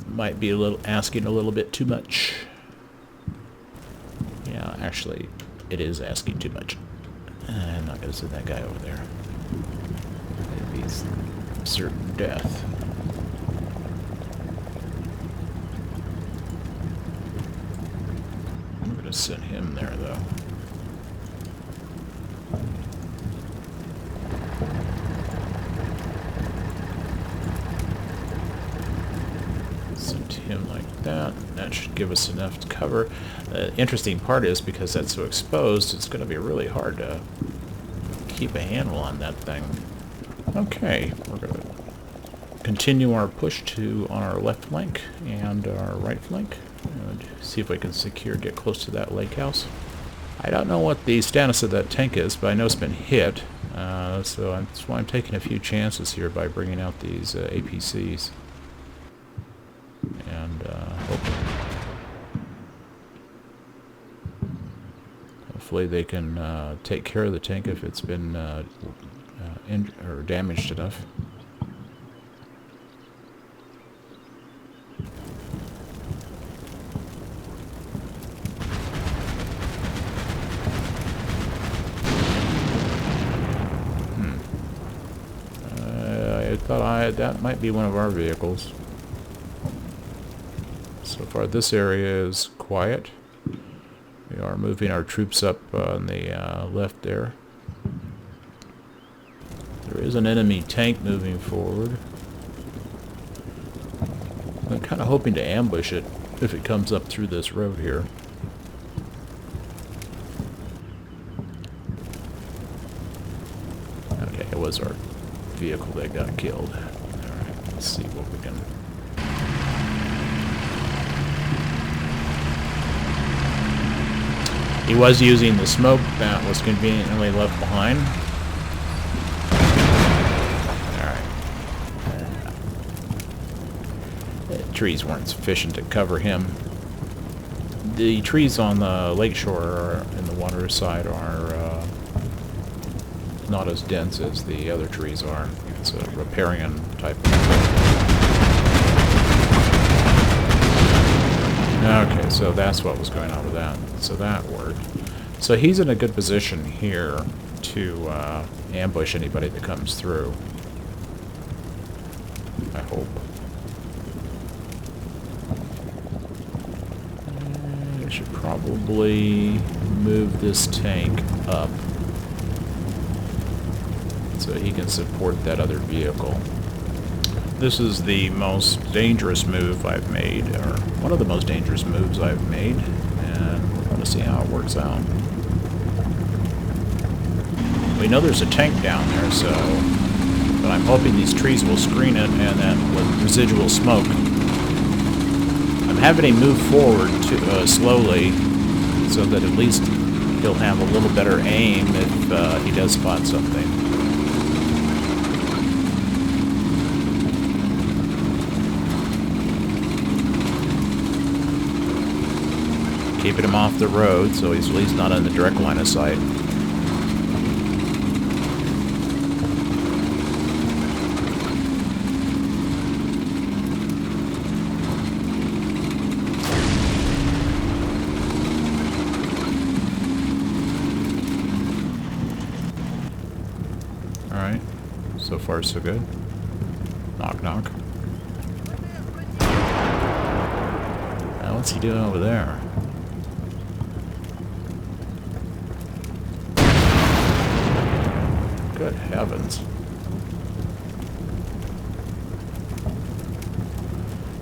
Might be a little asking a little bit too much. Yeah, actually, it is asking too much. I'm not going to send that guy over there. Maybe it's certain death. I'm going to send him there, though. Send him like that. That should give us enough to cover. The interesting part is, because that's so exposed, it's going to be really hard to keep a handle on that thing. Okay, we're going to continue our push on our left flank and our right flank. And see if we can get close to that lake house. I don't know what the status of that tank is, but I know it's been hit. So that's why I'm taking a few chances here by bringing out these APCs. And hopefully they can take care of the tank if it's been or damaged enough. I thought that might be one of our vehicles. So far this area is quiet. We are moving our troops up on the left there. There is an enemy tank moving forward. I'm kind of hoping to ambush it if it comes up through this road here. Okay, it was our vehicle that got killed. Alright, let's see what we can... He was using the smoke that was conveniently left behind. Alright. The trees weren't sufficient to cover him. The trees on the lakeshore and the water side are not as dense as the other trees are. It's a riparian type of thing. Okay, so that's what was going on with that. So that worked. So he's in a good position here to ambush anybody that comes through. I hope. I should probably move this tank up so he can support that other vehicle. This is the most dangerous move I've made, or one of the most dangerous moves I've made, and we're going to see how it works out. We know there's a tank down there, so, but I'm hoping these trees will screen it, and then with residual smoke, I'm having him move forward slowly, so that at least he'll have a little better aim if he does spot something. Keeping him off the road, so he's at least not in the direct line of sight. Alright, so far so good. Knock knock. Now what's he doing over there? Good heavens.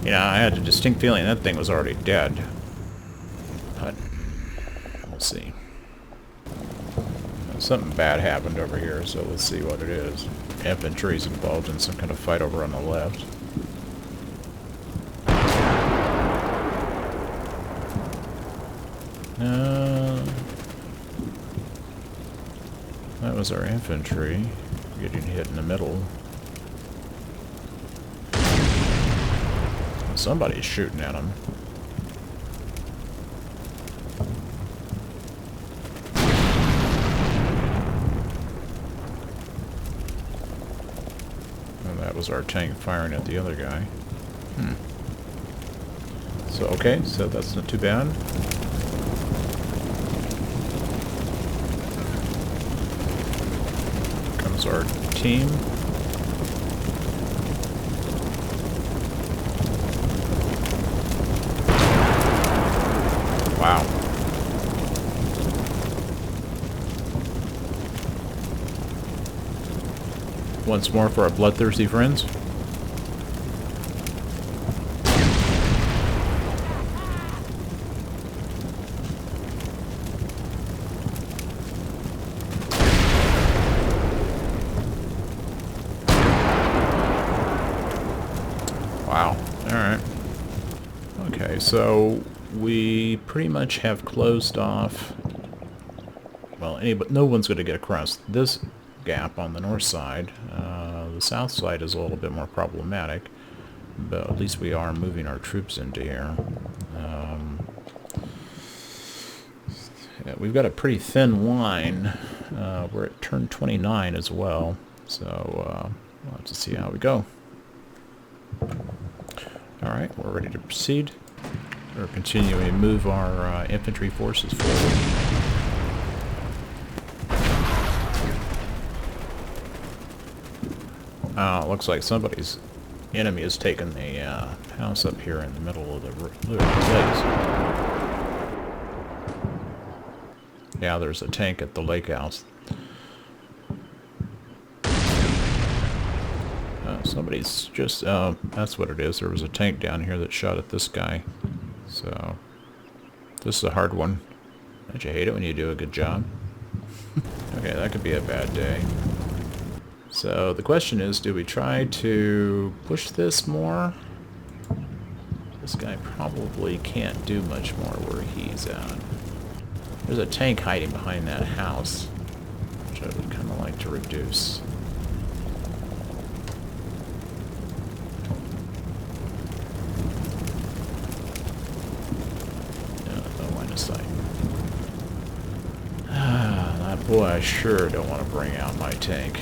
Yeah, I had a distinct feeling that thing was already dead. But we'll see. Something bad happened over here, so let's see what it is. Infantry's involved in some kind of fight over on the left. That was our infantry getting hit in the middle. Somebody's shooting at them. And that was our tank firing at the other guy. So, okay, so that's not too bad. Comes our team. Wow. Once more for our bloodthirsty friends. Wow. Alright. Okay, so we pretty much have closed off. Well, no one's going to get across this gap on the north side. The south side is a little bit more problematic, but at least we are moving our troops into here. Yeah, we've got a pretty thin line. We're at turn 29 as well, so we'll have to see how we go. Alright, we're ready to proceed. We're continuing to move our infantry forces forward. Looks like somebody's enemy has taken the house up here in the middle of the place. Yeah, there's a tank at the lake house. Somebody's just... that's what it is. There was a tank down here that shot at this guy. So, this is a hard one. Don't you hate it when you do a good job? Okay, that could be a bad day. So the question is, do we try to push this more? This guy probably can't do much more where he's at. There's a tank hiding behind that house, which I would kind of like to reduce. No line of sight. That boy, I sure don't want to bring out my tank.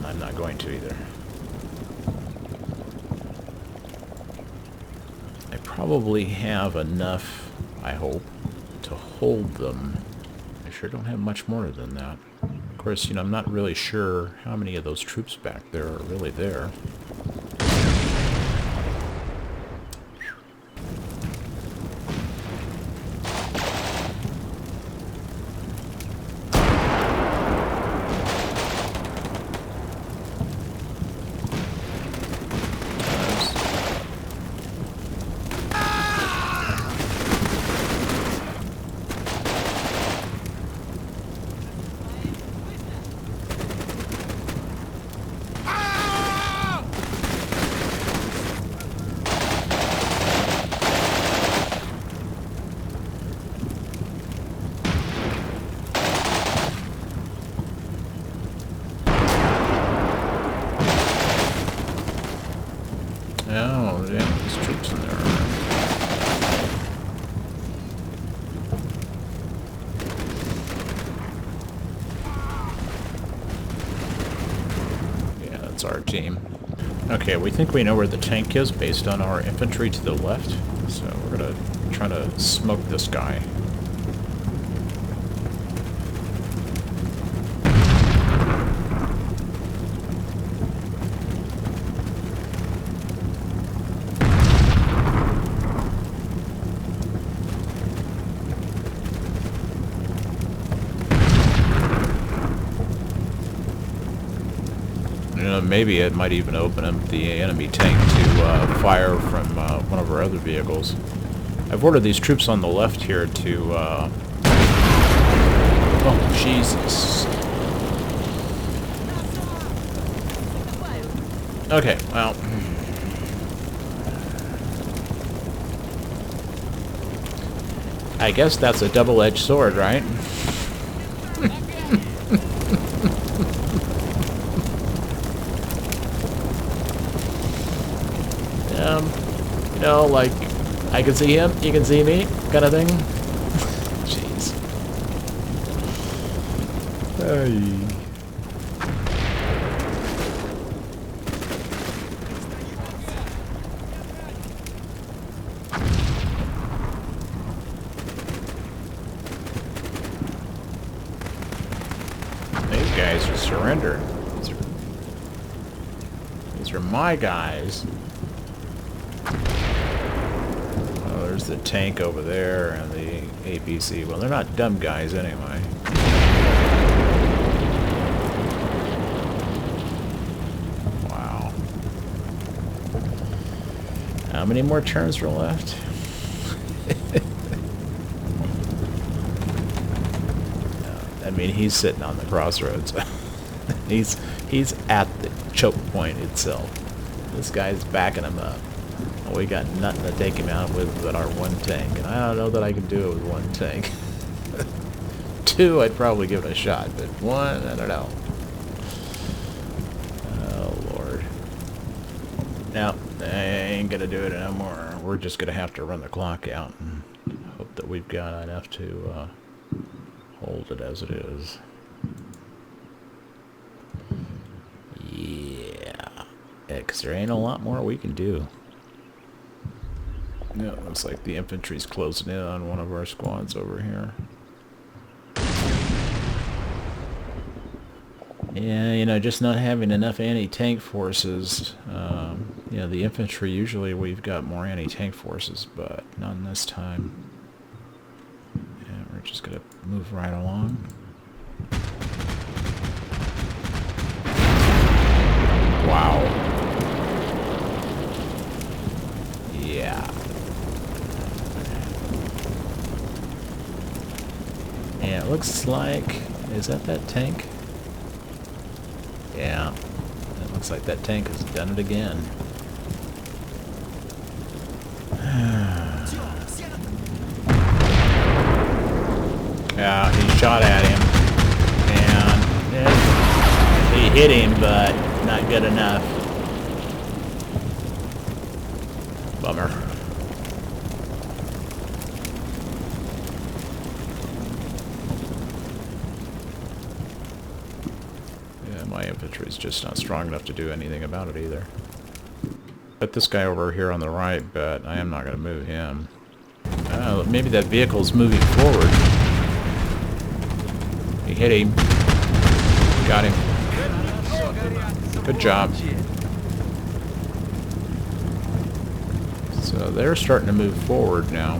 I'm not going to either. I probably have enough, I hope, to hold them. I sure don't have much more than that. Of course, you know, I'm not really sure how many of those troops back there are really there. Oh, yeah, there's troops in there. Yeah, that's our team. Okay, we think we know where the tank is based on our infantry to the left, so we're gonna try to smoke this guy. Maybe it might even open up the enemy tank to fire from one of our other vehicles. I've ordered these troops on the left here to... Oh, Jesus. Okay, well... I guess that's a double-edged sword, right? You know, like, I can see him, you can see me, kind of thing. Jeez. Hey. surrender. These are my guys. Oh, there's the tank over there and the APC. Well, they're not dumb guys anyway. Wow. How many more turns are left? I mean, he's sitting on the crossroads. he's at the choke point itself. This guy's backing him up. We got nothing to take him out with but our one tank, and I don't know that I can do it with one tank. Two, I'd probably give it a shot, but one, I don't know. Oh, Lord. No, I ain't gonna do it no more. We're just gonna have to run the clock out and hope that we've got enough to hold it as it is. Yeah, because there ain't a lot more we can do. Yeah, it looks like the infantry's closing in on one of our squads over here. Yeah, you know, just not having enough anti-tank forces. You know, the infantry, usually we've got more anti-tank forces, but not in this time. Yeah, we're just going to move right along. Wow. Yeah. Yeah, it looks like... Is that tank? Yeah. It looks like that tank has done it again. Yeah, he shot at him. And he hit him, but not good enough. Bummer. Yeah, my infantry's just not strong enough to do anything about it either. But this guy over here on the right, but I am not going to move him. Maybe that vehicle's moving forward. He hit him. Got him. Good job. So they're starting to move forward now.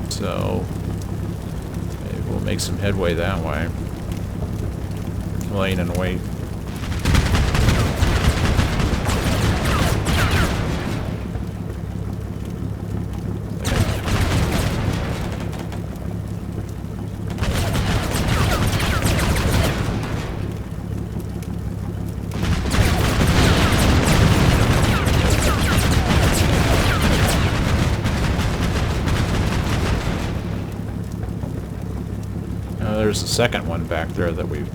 So maybe we'll make some headway that way. Laying in wait. There's a second one back there that we've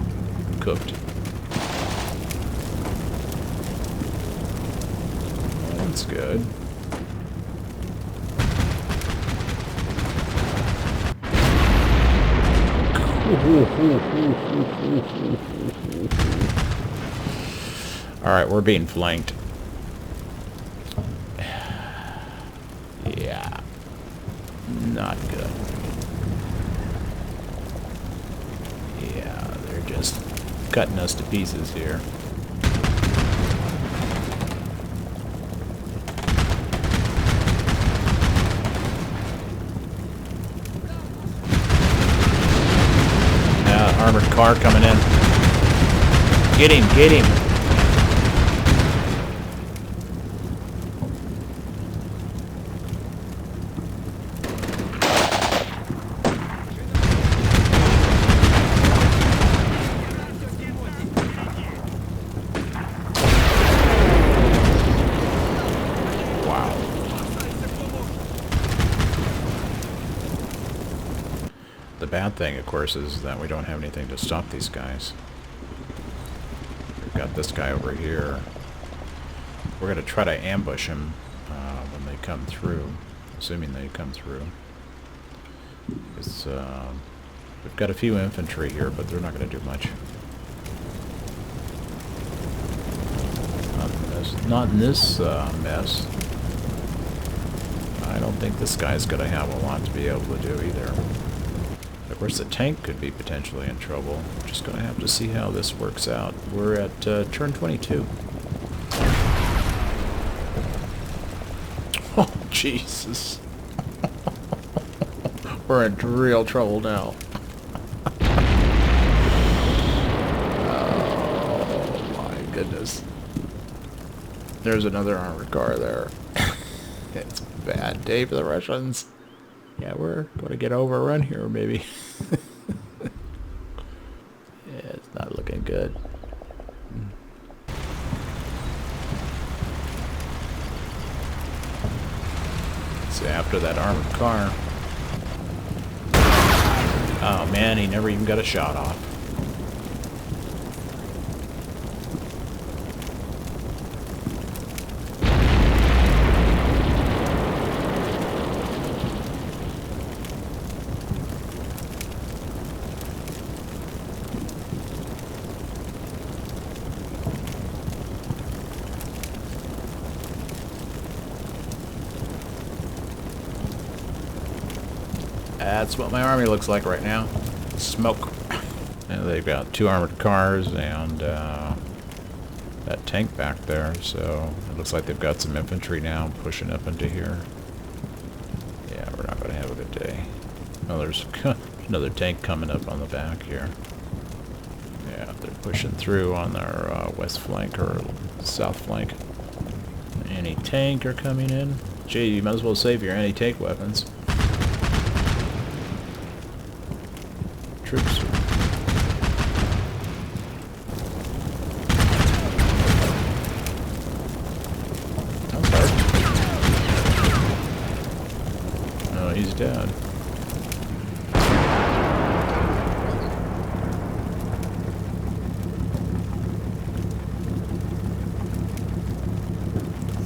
cooked. That's good. Alright, we're being flanked. Yeah. Not good. Yeah, they're just cutting us to pieces here. Armored car coming in. Get him, get him. The bad thing, of course, is that we don't have anything to stop these guys. We've got this guy over here. We're going to try to ambush him when they come through, assuming they come through. It's, we've got a few infantry here, but they're not going to do much. Not in this mess. I don't think this guy's going to have a lot to be able to do either. Of course, the tank could be potentially in trouble. We're just going to have to see how this works out. We're at turn 22. Oh, Jesus. We're in real trouble now. Oh, my goodness. There's another armored car there. It's a bad day for the Russians. Yeah, we're going to get overrun here, maybe. Yeah, it's not looking good. So after that armored car. Oh man, he never even got a shot off. That's what my army looks like right now. Smoke. And they've got 2 armored cars and that tank back there, so it looks like they've got some infantry now pushing up into here. Yeah, we're not going to have a good day. Oh, there's another tank coming up on the back here. Yeah, they're pushing through on their west flank or south flank. Anti-tank are coming in. Gee, you might as well save your anti-tank weapons. Troops. I'm sorry. Oh, he's dead.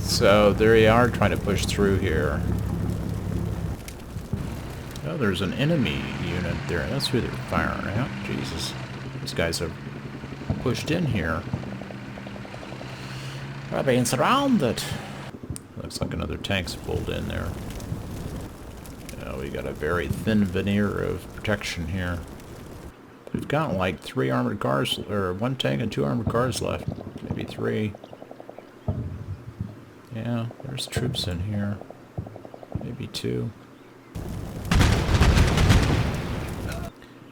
So there you are, trying to push through here. Oh, there's an enemy unit there. That's who they're firing at. Jesus. These guys have pushed in here. We're being surrounded. Looks like another tank's pulled in there. We got a very thin veneer of protection here. We've got like 3 armored cars, or 1 tank and 2 armored cars left. Maybe 3. Yeah, there's troops in here. Maybe 2.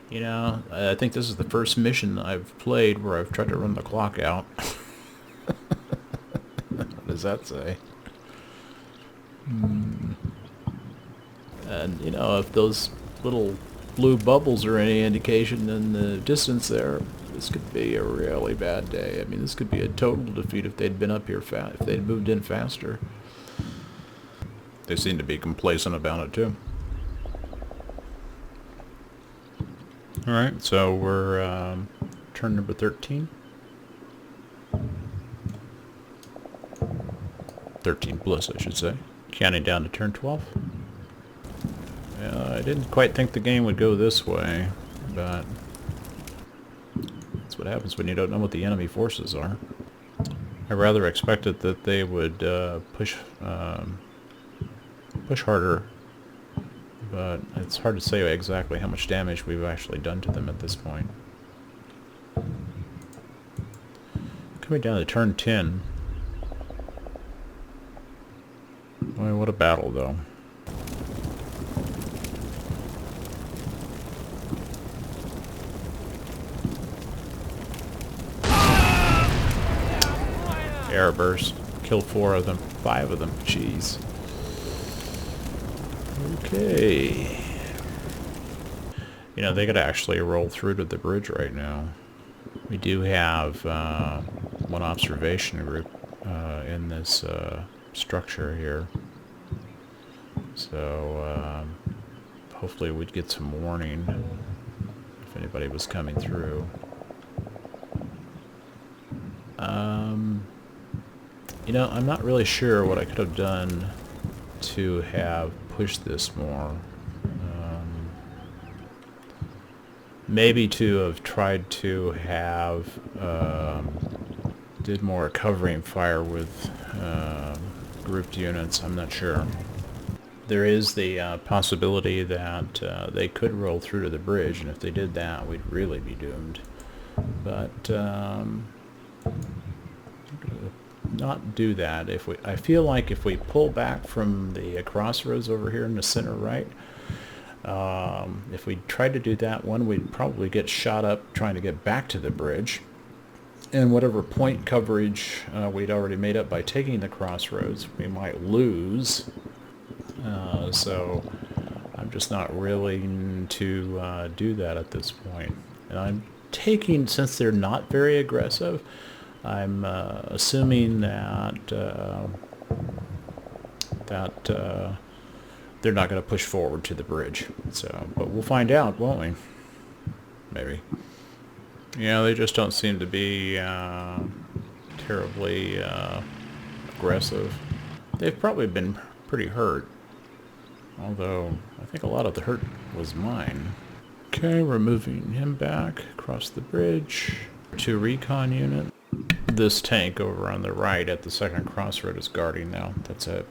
You know, I think this is the first mission I've played where I've tried to run the clock out. What does that say? And, you know, if those little blue bubbles are any indication in the distance there, this could be a really bad day. I mean, this could be a total defeat if they'd been up here if they'd moved in faster. They seem to be complacent about it, too. Alright, so we're turn number 13. 13 plus, I should say. Counting down to turn 12. I didn't quite think the game would go this way, but that's what happens when you don't know what the enemy forces are. I rather expected that they would push harder, but it's hard to say exactly how much damage we've actually done to them at this point. Coming down to turn 10. Boy, what a battle, though. Air burst. Kill 4 of them. 5 of them. Jeez. Okay. You know, they could actually roll through to the bridge right now. We do have 1 observation group in this structure here. So hopefully we'd get some warning if anybody was coming through. You know, I'm not really sure what I could have done to have pushed this more. Maybe to have tried to have did more covering fire with grouped units. I'm not sure. There is the possibility that they could roll through to the bridge, and if they did that, we'd really be doomed. But not do that. I feel like if we pull back from the crossroads over here in the center right, if we tried to do that one, we'd probably get shot up trying to get back to the bridge. And whatever point coverage we'd already made up by taking the crossroads, we might lose. So I'm just not willing to do that at this point. And I'm taking, since they're not very aggressive, I'm assuming that they're not going to push forward to the bridge. So, but we'll find out, won't we? Maybe. Yeah, they just don't seem to be terribly aggressive. They've probably been pretty hurt, although I think a lot of the hurt was mine. Okay, we're moving him back across the bridge to recon unit. This tank over on the right at the second crossroad is guarding now. That's a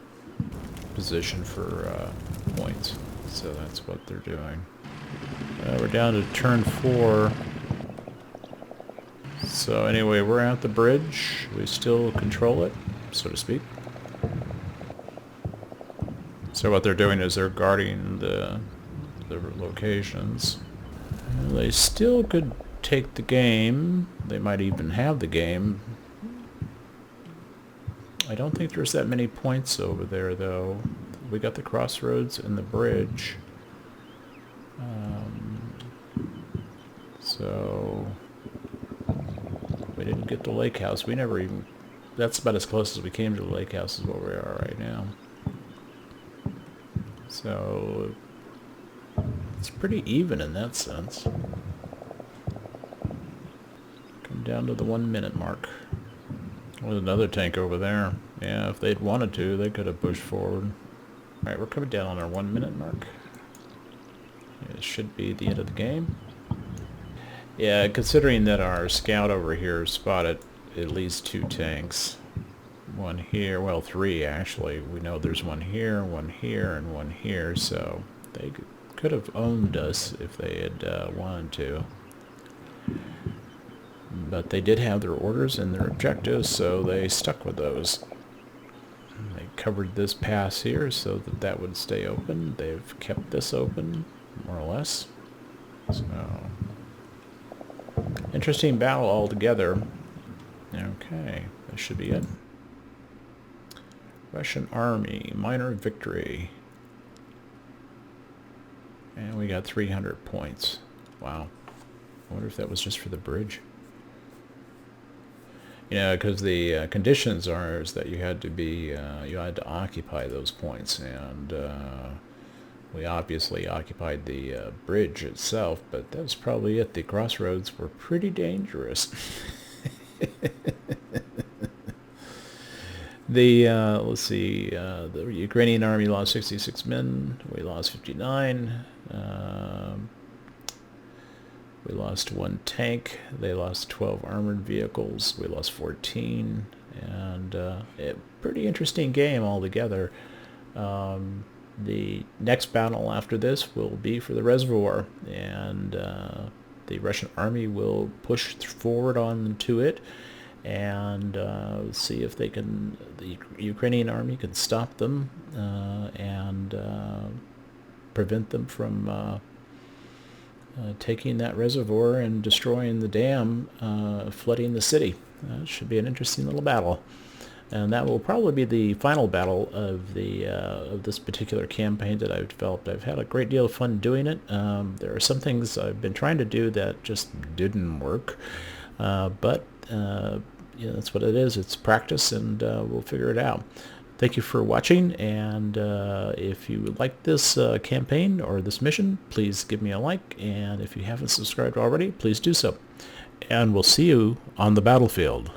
position for points, so that's what they're doing. We're down to turn 4. So anyway, we're at the bridge. We still control it, so to speak. So what they're doing is they're guarding the locations. And they still could take the game. They might even have the game. I don't think there's that many points over there, though. We got the crossroads and the bridge. So we didn't get the lake house. We never even... That's about as close as we came to the lake house is where we are right now. So it's pretty even in that sense. Come down to the 1 minute mark. There's another tank over there. Yeah, if they'd wanted to, they could have pushed forward. Alright, we're coming down on our 1 minute mark. It should be the end of the game. Yeah, considering that our scout over here spotted at least 2 tanks. One here, well 3 actually. We know there's one here, and one here, so they could have owned us if they had wanted to. But they did have their orders and their objectives, so they stuck with those. They covered this pass here so that that would stay open. They've kept this open, more or less. So, interesting battle altogether. Okay, that should be it. Russian army, minor victory. And we got 300 points. Wow. I wonder if that was just for the bridge. You know, because the conditions are is that you had to occupy those points, and we obviously occupied the bridge itself, but that was probably it. The crossroads were pretty dangerous. Let's see, the Ukrainian army lost 66 men, we lost 59, we lost 1 tank, they lost 12 armored vehicles, we lost 14, and a pretty interesting game altogether. The next battle after this will be for the reservoir, and the Russian army will push forward onto it, and see if they can, the Ukrainian army can stop them and prevent them from taking that reservoir and destroying the dam, flooding the city. It should be an interesting little battle. And that will probably be the final battle of this particular campaign that I've developed. I've had a great deal of fun doing it. There are some things I've been trying to do that just didn't work, but you know, that's what it is. It's practice, and we'll figure it out. Thank you for watching, and if you like this campaign or this mission, please give me a like, and if you haven't subscribed already, please do so. And we'll see you on the battlefield.